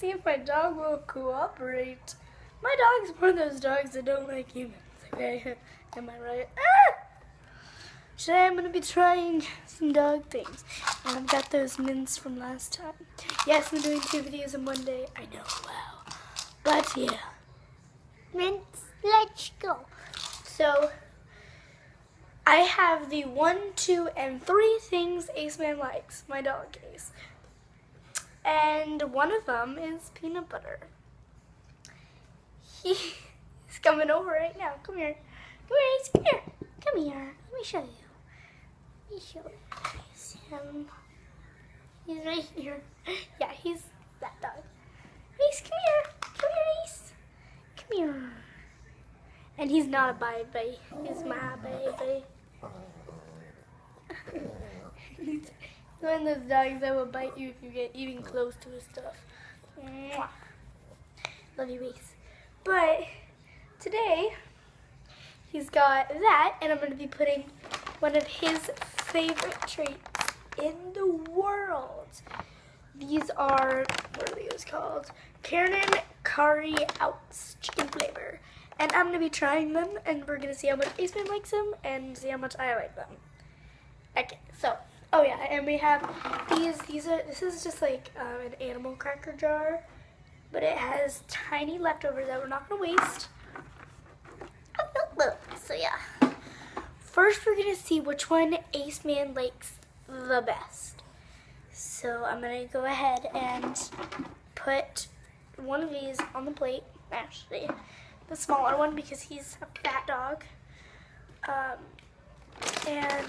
see if my dog will cooperate. My dog's one of those dogs that don't like humans, okay? Am I right? Ah! Today I'm going to be trying some dog things. And I've got those mints from last time. Yes, I'm doing 2 videos in one day. I know, wow. But yeah. Mints, let's go. So, I have the 1, 2, and 3 things Ace Man likes. My dog, Ace. And one of them is peanut butter. He's coming over right now. Come here. Come here, Ace. Come here. Come here. Let me show you. Let me show you. Here's him. He's right here. Yeah, he's that dog. Ace, come here. Come here, Ace. Come here. And he's not a baby. He's my baby. He's one of those dogs that will bite you if you get even close to his stuff. Mwah. Love you, Ace. But today, he's got that, and I'm going to be putting one of his favorite treats in the world. These are, what are these called? Karen Curry Outs chicken flavor. And I'm going to be trying them, and we're going to see how much Ace Man likes them, and see how much I like them. Okay, so, oh yeah, and we have this is just like an animal cracker jar, but it has tiny leftovers that we're not going to waste. So yeah, first we're going to see which one Ace Man likes the best. So I'm going to go ahead and put one of these on the plate, actually the smaller one because he's a fat dog. And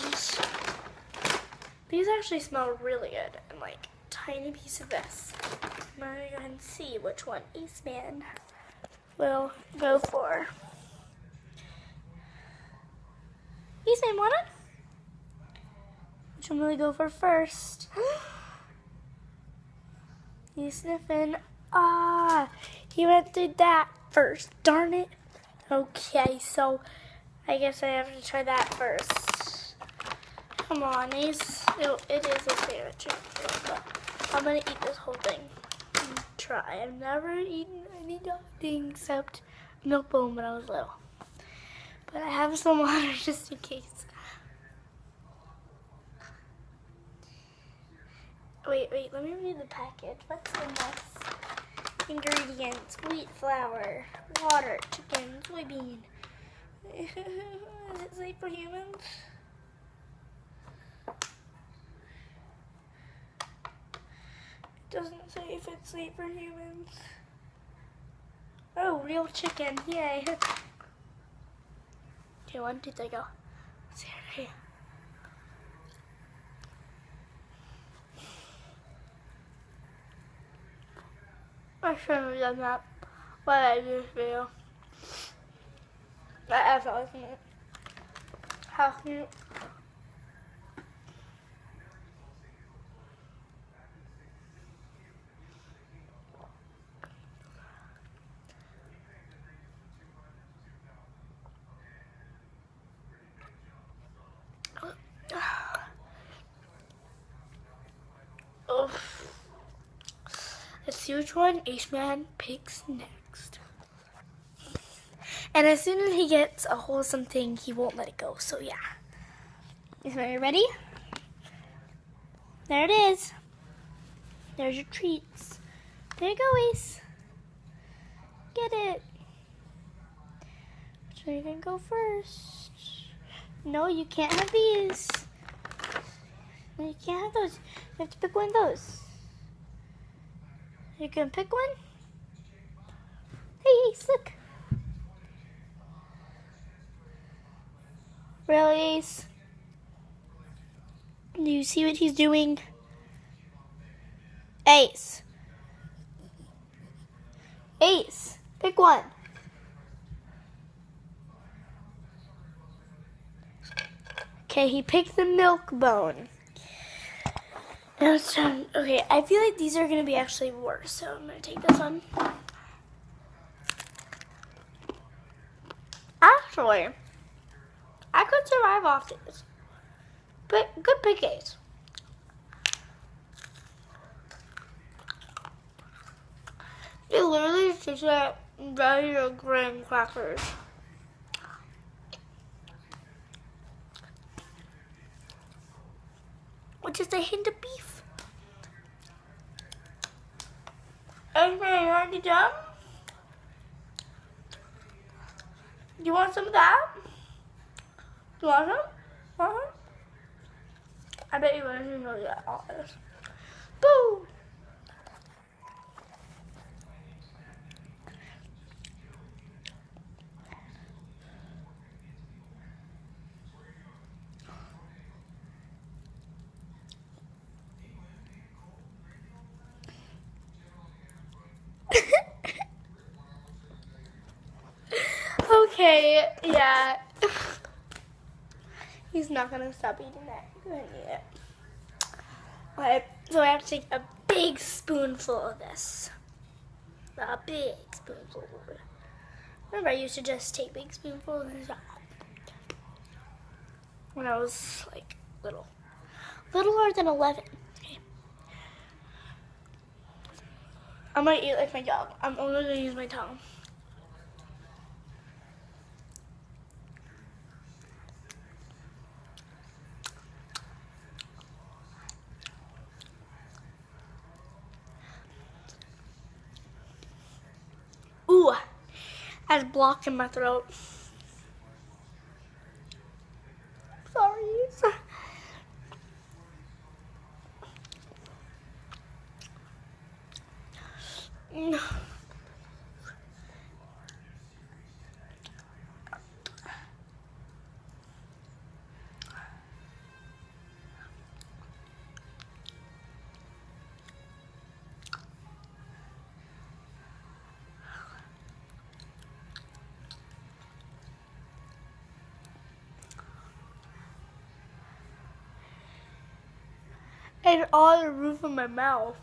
these actually smell really good, and like tiny piece of this. I'm going to go ahead and see which one Ace Man will go for. Ace Man, want it? Which one will he go for first? He's sniffing. Ah, he went through that first. Darn it. Okay, so I guess I have to try that first. Come on, Ace. It is his favorite treat, but I'm gonna eat this whole thing. Try. I've never eaten any dog thing except milk bone when I was little. But I have some water just in case. Wait, let me read the package. What's in this? Ingredients: wheat flour, water, chicken, soybean. Is it safe for humans? It doesn't say if it's safe for humans. Oh, real chicken, yay. Okay, 1, 2, 3, go. Let's see it here. I shouldn't have done that. Why did I do this video? That's awesome. How cute. Oh. Let's see which one Ace Man picks next. And as soon as he gets a wholesome thing, he won't let it go. So yeah. Ace Man, are you ready? There it is. There's your treats. There you go, Ace. Get it. So you're gonna go first. No, you can't have these. No, you can't have those. You have to pick one of those. You can pick one? Hey, Ace, look. Really, Ace? Do you see what he's doing? Ace. Ace, pick one. Okay, he picked the milk bone. Now it's time. Okay, I feel like these are going to be actually worse, so I'm going to take this one. Actually, I could survive off these. But good pick, Ace. It literally tastes like regular graham crackers. With just a hint of beef. Okay, you already done? You want some of that? You want some? I bet you guys didn't know that all this. Boo! Okay, yeah. He's not gonna stop eating that. Go ahead and eat it. Alright, so I have to take a big spoonful of this. A big spoonful. Remember, I used to just take big spoonfuls when I was like little. Littler than 11. Okay. I might eat like my dog. I'm only gonna use my tongue. Ooh, that's blocked in my throat. Sorry. And all the roof of my mouth.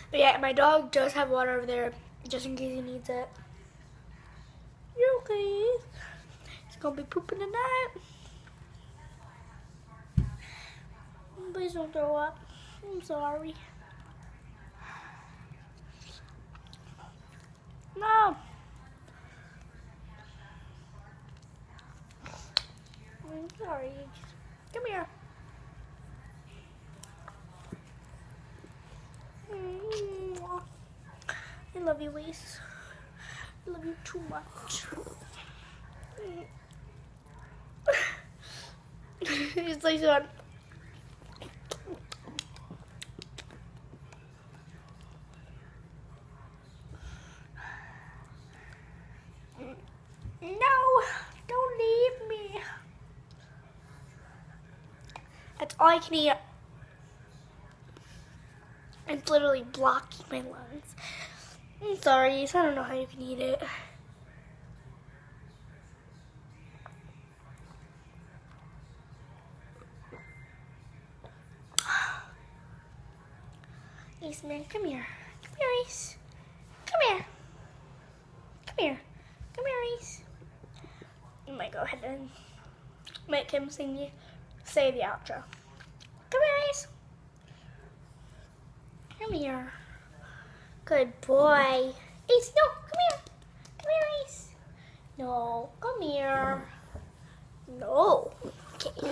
But yeah, my dog does have water over there, just in case he needs it. You okay? He's gonna be pooping tonight. Please don't throw up. I'm sorry. No. I'm sorry. Come here. I love you, Ace. I love you too much. It's like that. No, don't leave me. That's all I can eat. It's literally blocking my lungs. I'm sorry, so I don't know how you can eat it. Ace, man, come here. Come here, Ace. Come here. Come here. Come here, Ace. I might go ahead and make him say the outro. Come here, Ace. Come here. Good boy. Ace, no, come here. Come here, Ace. No, come here. No. Okay.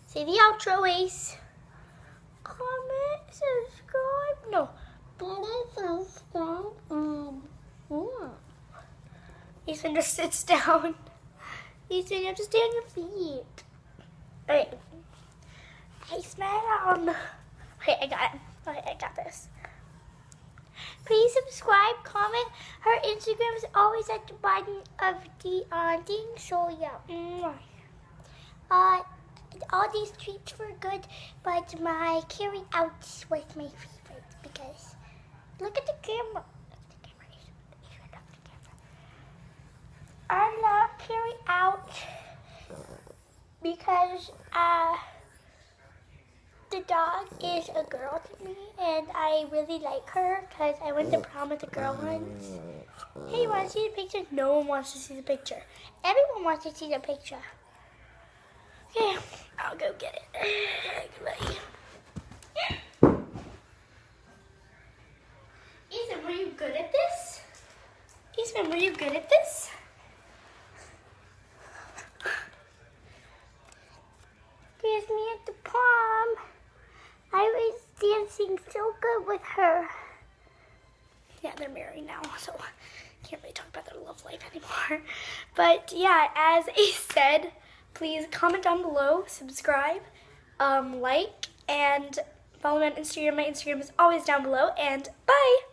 Say the outro, Ace. Comment, subscribe. No. Please subscribe. Ethan just sits down. Ethan, you have to stay on your feet. Alright. Hey, smile. Okay, I got it. Okay, I got this. Please subscribe, comment. Her Instagram is always at the bottom of the thing. So yeah. All these treats were good, but my carry out was my favorite because look at the camera. I love carry out because the dog is a girl to me, and I really like her because I went to prom with a girl once. Hey, you want to see the picture? No one wants to see the picture. Everyone wants to see the picture. Okay, I'll go get it. Goodbye. you good at this? There's me at the prom. I was dancing so good with her. Yeah, they're married now, so can't really talk about their love life anymore. But yeah, as I said, please comment down below, subscribe, like, and follow me on Instagram. My Instagram is always down below, and bye!